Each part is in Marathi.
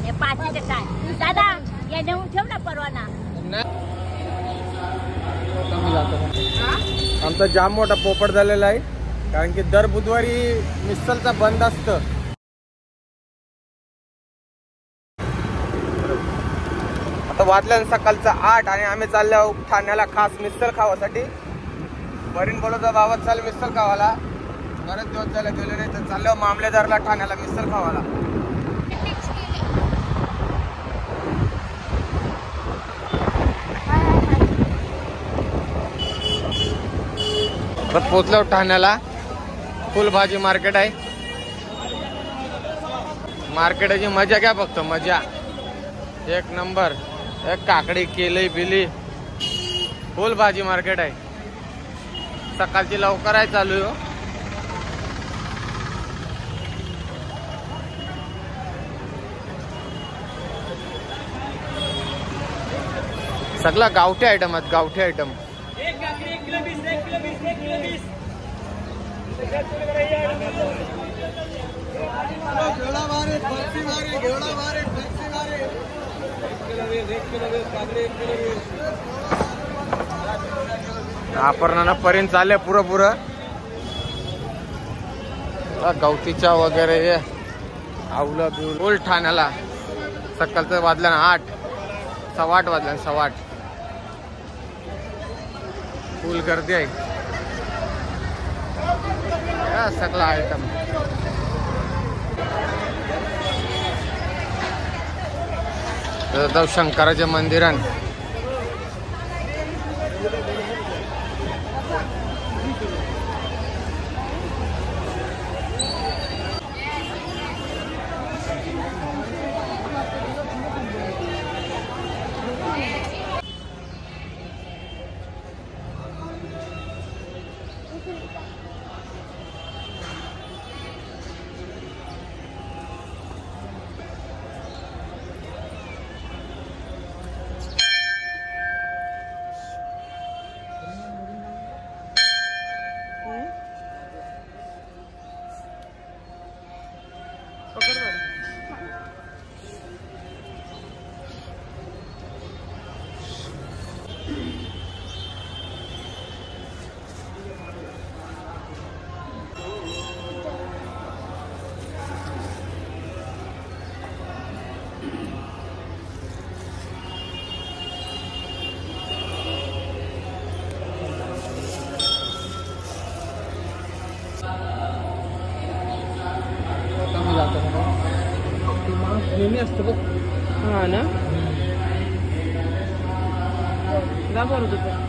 हे 5चे काय दादा या नेऊन ठेव ना परवाना. आमचा जाम मोठा पोपट झालेला आहे कारण की दर बुधवारी मिसलचा बंद असतं. आता वाजल्या सकाळचा 8 आणि आम्ही चाललो ठाण्याला खास मिसळ खावासाठी. बरीन बोलवतो बाबा चाल मिसळ खावाला. बरेच दिवस झाले गेले नाही तर चाललो मामलेदारला ठाण्याला मिसळ खावाला. पोचलो ठाण्याला. फुलभाजी मार्केट आहे. मार्केटाची मजा घ्या फक्त मजा. एक नंबर. एक काकडी केली बिली फुलभाजी मार्केट आहे. सकाळची लवकर आहे चालू आहे. सगळा गावठी आयटम आहेत. गावठी आयटम. अपर्णा पर्यंत चालले पुरं गवतीच्या वगैरे हे आवलं बिवलं. ठाण्याला सकाळचं वाजलं ना 8 सव्वा 8 वाजल्या. 8:15 फुल गर्दी आहे. सगळा आयटम. शंकराच्या मंदिरात नेहमी असतं बघ. हा ना दाबवलं होतं.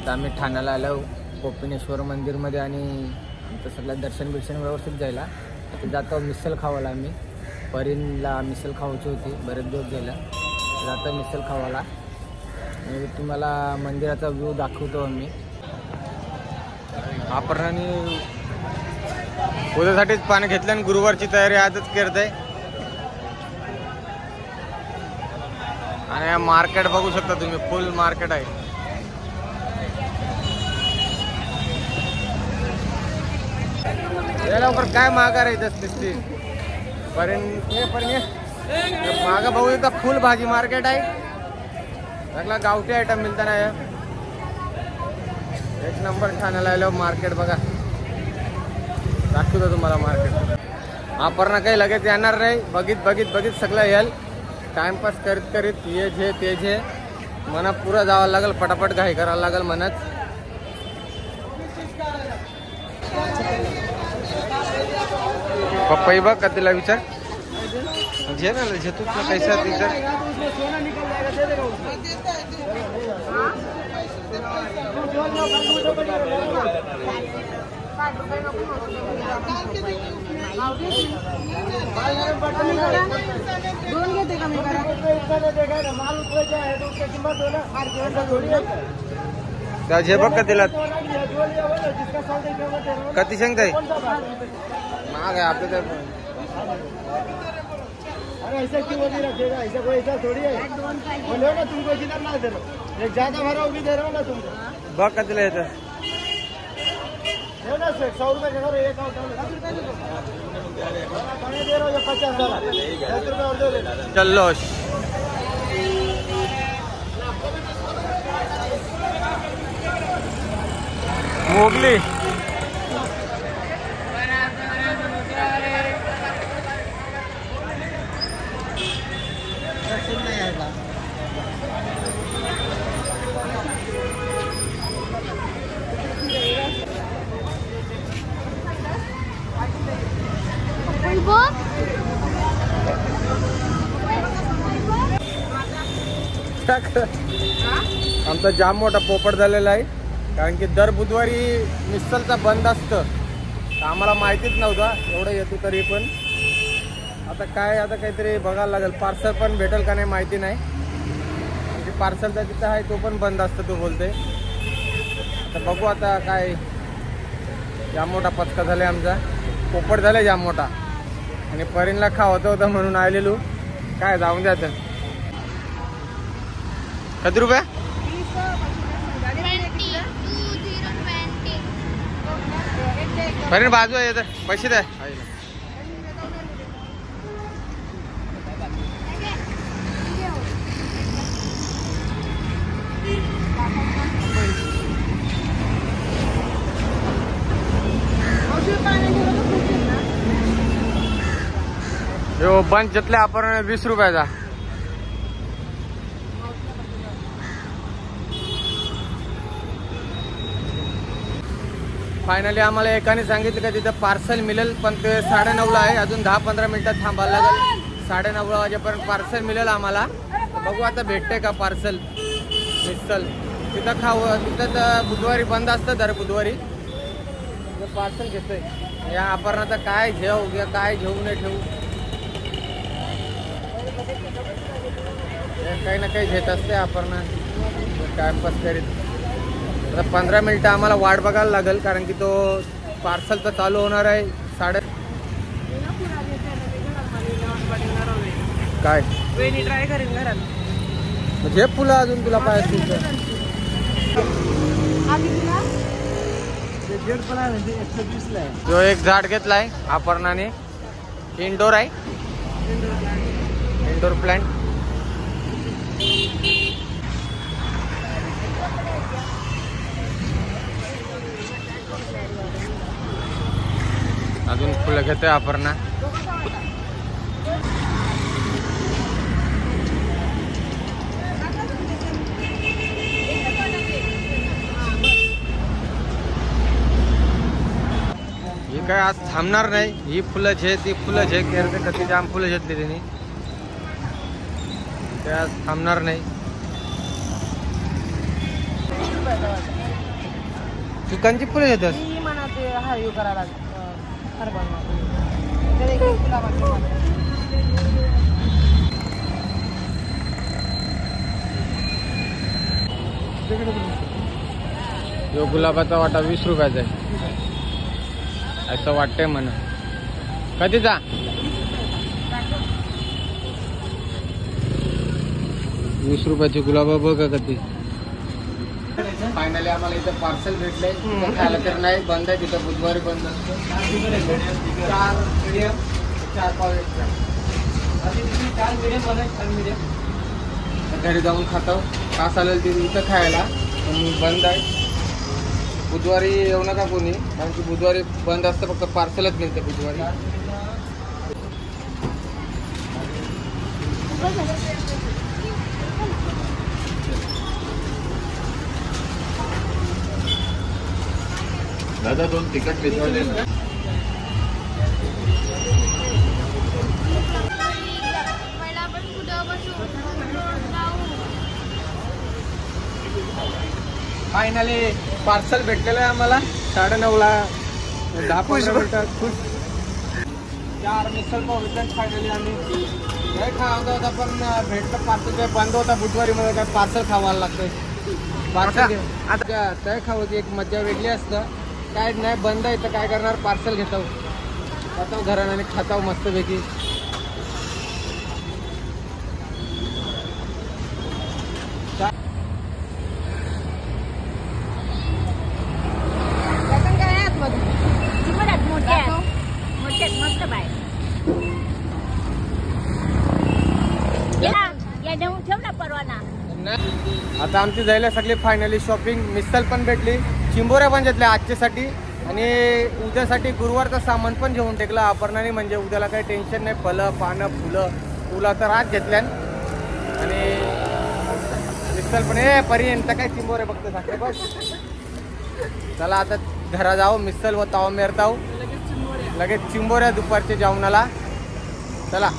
आता आम्ही ठाण्याला आलो कोपिनेश्वर मंदिरमध्ये आणि आमचं सगळं दर्शन व्यवस्थित जायला. आता जातो मिसल खावाला. आम्ही परीनला मिसल खावायची होती, बरेच दिवस झाला. जातो मिसल खावाला. मी तुम्हाला मंदिराचा व्ह्यू दाखवतो. आम्ही अपर्णाने उद्यासाठीच पाणी घेतलं आणि गुरुवारची तयारी आजच करत आहे. आणि मार्केट बघू शकता तुम्ही, फुल मार्केट आहे. या लवकर काय माघार आहे दिसते मागं भाऊ इथं फुल भाजी मार्केट आहे. सगळा गावठी आयटम मिळतं ना. एक नंबर ठाण्याला आलो मार्केट बघा. दाखवतो तुम्हाला मार्केट. अपर्णा काही लगेच येणार नाही. बघित सगळं येईल. टाइमपास करीत ये झे ते झे मना पुरा जावं लागेल. पटापट घाई करायला लागेल म्हणत. पप्पाई बघ का तिला विचार झे ना झे तू कैसा विचार. त्या झे बघ का तिला कधी सांगताय महाग आहे आपलं तर. ऐसा क्यों नहीं रखेगा? ऐसा कोई ऐसा थोड़ी है. बोलो ना तुमको इधर ना दे रहा. एक ज्यादा भरा वो भी दे रहा हूँ ना तुमको. बघ का तिला येतं. है ना सर 100 रुपये का करो. एक आउट दे रहा हूँ. 50 10 रुपये और दे देना. चलो मोगली आमचा जाम मोठा पोपट झालेला आहे. कारण की दर बुधवारी मिसलचा बंद असतं. आम्हाला माहितीच नव्हतं एवढं येतो तरी पण. आता काहीतरी बघायला लागेल. पार्सल पण भेटेल का नाही माहिती नाही. म्हणजे पार्सलचा तिथं आहे तो पण बंद असतं तो बोलते. आता बघू आता काय. जाम मोठा पचका झाला आमचा. पोपट झाला जाम मोठा. आणि परीनला खावत होतं म्हणून आलेलो. काय जाऊन द्या तर. किती रुपये? परीन बाजू आहे पैसे द्या. यो बंच घेतला आपण 20 रुपयाचा. फायनली आम्हाला एकाने सांगितलं का तिथं पार्सल मिळेल पण ते 9:30ला आहे. अजून 10-15 मिनिटात थांबायला लागेल. 9:30 वाजेपर्यंत पार्सल मिळेल आम्हाला. बघू आता भेटते का पार्सल मिसल. तिथं तिथं तर बुधवारी बंद असतं दर बुधवारी. पार्सल घेतोय. या अपर्णाचं काय घेऊ घ्या काय घेऊ नाही ठेवू. काही ना काही घेत असते अपर्णा टाइमपास करीत. आता 15 मिनिटं आम्हाला वाट बघायला लागेल. कारण की तो पार्सल तर चालू होणार आहे 7:30. काय ट्राय करेन घरात. म्हणजे फुलं अजून तुला काय असतील तर जो एक झाड घेतलाय अपर्णाने. इंडोर आहे. Indoor plant. अजून फुलं घेतोय अपर्णा. ही काय आज थांबणार नाही. ही फुलं झे ती फुलं झे करते. कधी जाम फुलं घेतली त्यांनी. ते आज थांबणार नाही. चिकनची फुलं येतात. ती म्हणा ते हा यू करायला तर एक गुलाबाचं यो गुलाबाचा वाटा 20 रुपयाचा आहे असं वाटतंय म्हणा. कधीचा 20 रुपयाची गुलाबा बघा कधी. फायनली आम्हाला इथं पार्सल भेटलंय. खायला तर नाही, बंद आहे तिथं, बुधवारी बंद असतं. 4 मीडियम 4 पाव एक्स्ट्रा. 4 मीडियम घरी जाऊन खातो. का चालेल ते इथं खायला, पण बंद आहे. बुधवारी येऊ नका कोणी, कारण की बुधवारी बंद असतं, फक्त पार्सलच मिळते बुधवारी. दादा 2 तिकट भिजवले ना. फायनली पार्सल भेटलेलं आहे आम्हाला 9:30ला. 10-15 मिनिटात खुश. 4 मिसल पाव भेटले फायनली. आम्ही काय खावं होता पण भेटलं पार्सल. काय बंद होता बुधवारी, मध्ये काय पार्सल खावायला लागतं. पार्सल आता काय खावं एक मजा वेगळी असतं. काय नाही बंद आहे तर काय करणार, पार्सल घेतो खातो घराने आणि खाताव मस्तपैकी. मोठे मस्त बाय या देऊन ठेव ना परवाना. आता आमची जायला सगळी फायनली शॉपिंग. मिसल पण भेटली, चिंबोऱ्या पण घेतल्या आजच्यासाठी आणि उद्यासाठी गुरुवारचं सामान पण घेऊन टेकलं अपर्णाने. म्हणजे उद्याला काही टेन्शन नाही. फलं पानं फुलं तर आज घेतल्या. आणि मिसल पण पर्यंत काय चिंबोऱ्या बघतो साखरे बस. चला आता घरा जाऊ, मिसल व तावा मेरताव लगेच चिंबोऱ्या दुपारच्या जेवणाला. चला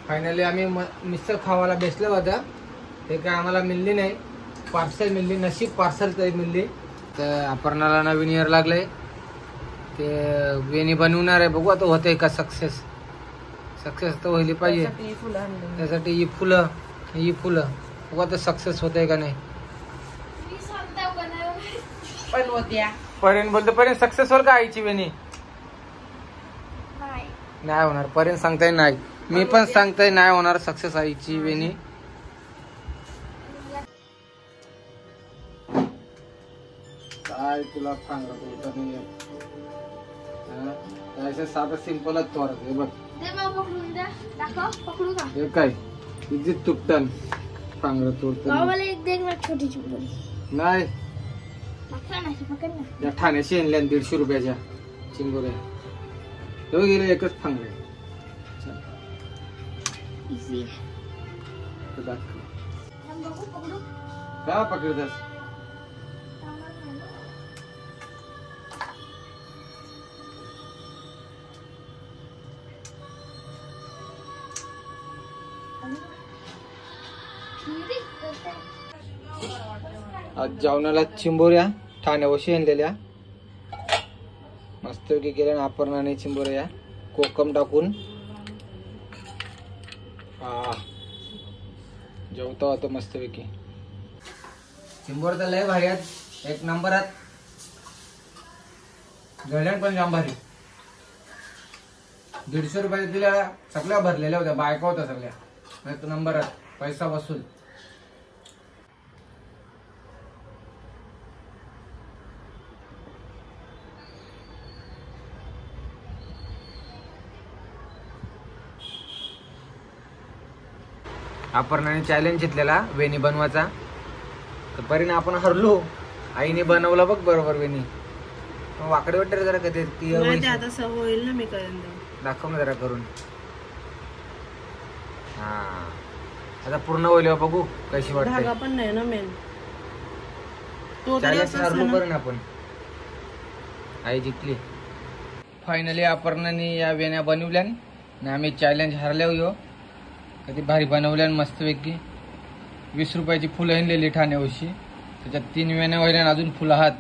फायनली आम्ही मिसळ खावायला बेसलो होता. ते काय आम्हाला मिळली नाही. पार्सल मिळली, नशीब पार्सल तरी मिळली. तर अपर्णाला नवीन इयर लागलंय, ते वेणी बनवणार आहे. बघू आता होतंय का सक्सेस. सक्सेस तर व्हायला पाहिजे. त्यासाठी ही फुलं बघू आता सक्सेस होतंय का नाही. पर्यंत बोलतो पर्यंत सक्सेस होईल का आईची वेणी. नाही होणार. पर्यंत सांगताय नाही, मी पण सांगताय नाही होणार सक्सेस आईची वेणी. काय तुला सांगत नाही, साधं सिंपलच थोडं. हे बघ हे काय इज्जत तुटतन पांघर तोडत नाही. या ठाण्याशी आणल्या 150 रुपयाच्या चिंबोऱ्या. तेव्हा गेले एकच फांगरे. का पकडतास. आज जेवणाला चिंबोऱ्या ठाण्यावशी आणलेल्या मस्तपैकी केल्या ना अपर्णाने. चिंबोऱ्या कोकम टाकून जेवतो होतो मस्तपैकी. चिंबोर तर लय भारी आहेत, एक नंबरात. गळ्यान पण जाम भारी. 150 रुपये दिल्या सगळ्या भरलेल्या होत्या, बायका होत्या सगळ्या. एक नंबरात पैसा वसूल. अपर्णाने चॅलेंज घेतलेला वेणी बनवायचा, तर परीने आपण हरलो. आईने बनवलं बघ बरोबर वेणी. वाकडे वाटते जरा कधी ती आता सवय होईल ना. मी करेन दाखव ना जरा करून. हा आता पूर्ण होईल बघू कशी वाटते. धागा पण नाही ना मेन तो तरी चॅलेंज असं हरलो ना. करू ना आपण. आई जिंकली. फायनली अपर्णाने या वेण्या बनवल्या आणि आम्ही चॅलेंज हरले हो. कधी भारी बनवल्या मस्तपैकी. 20 रुपयाची फुलं आणलेली ठाण्यावरची. त्याच्यात 3 वेण्या वगैरे अजून फुलं आहात.